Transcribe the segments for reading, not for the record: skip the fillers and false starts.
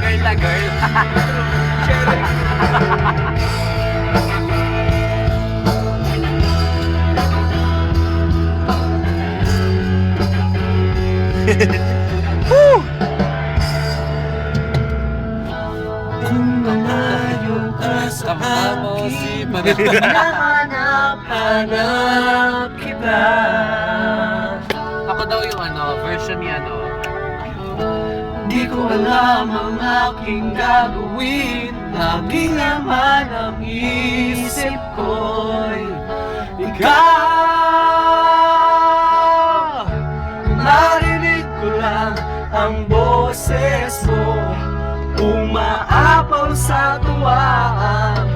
Girl na girl. Woo! Kung malayo ka sa akin, hanap kita. Ako daw yung version ni Di ko alam ang aking gagawin. Laging naman ang isip ko'y ikaw. Narinig ko lang ang boses mo, umaapaw sa tuwa ang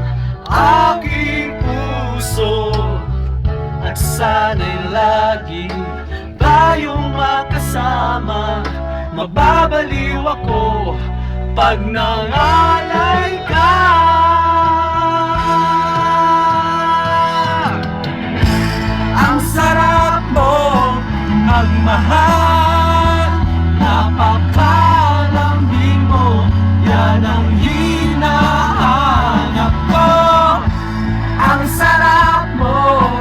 aking puso. At sana'y lagi tayong makasama. Mababaliw ako pag nangalay ka. Ang sarap mo magmahal, napakalambing mo, yan ang hinahanap ko. Ang sarap mo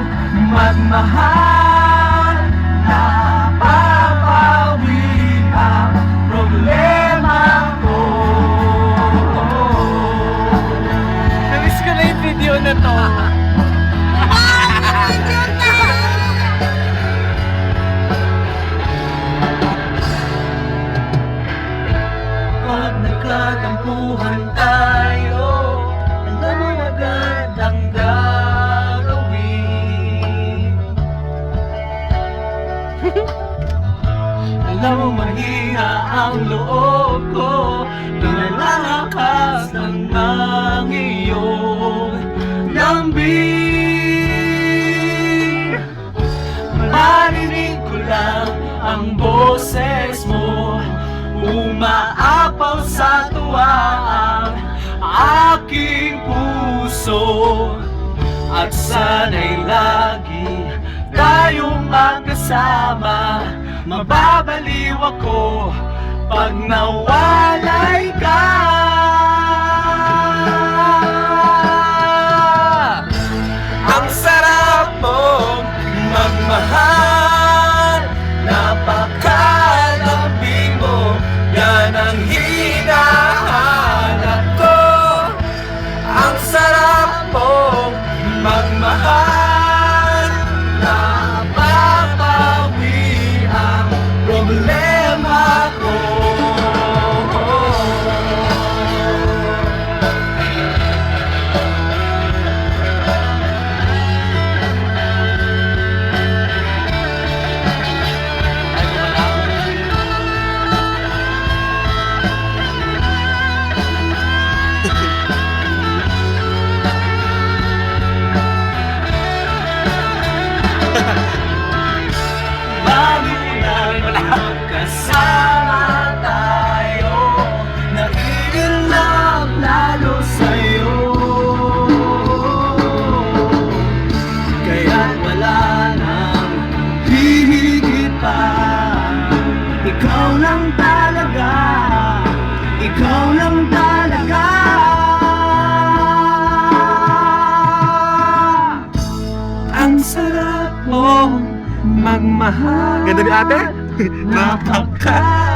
magmahal, napapawi ang problema ko. Namiss ko na yung video na to. Pag nagkatampuhan tayo, alam mo agad ang gagawin. Alam mo mahina ang loob ko, nalalakas ng iyong lambing. Marinig ko lang ang boses mo, umaapaw sa tuwa ang aking puso. At sana'y lagi tayong magkasama. Mababaliw ako pag nawalay ka. Ang sarap mong magmahal, napakalambing mo, yan ang hinahanap ko. Ang sarap mong magmahal, napapawi ang problema ko. Magkasama tayo, naiinlove lalo sa'yo. Kaya't wala nang hihigit pa. Ikaw lang talaga, ikaw lang talaga. Ang sarap mong magmahal. Ganda ni ate? Napaka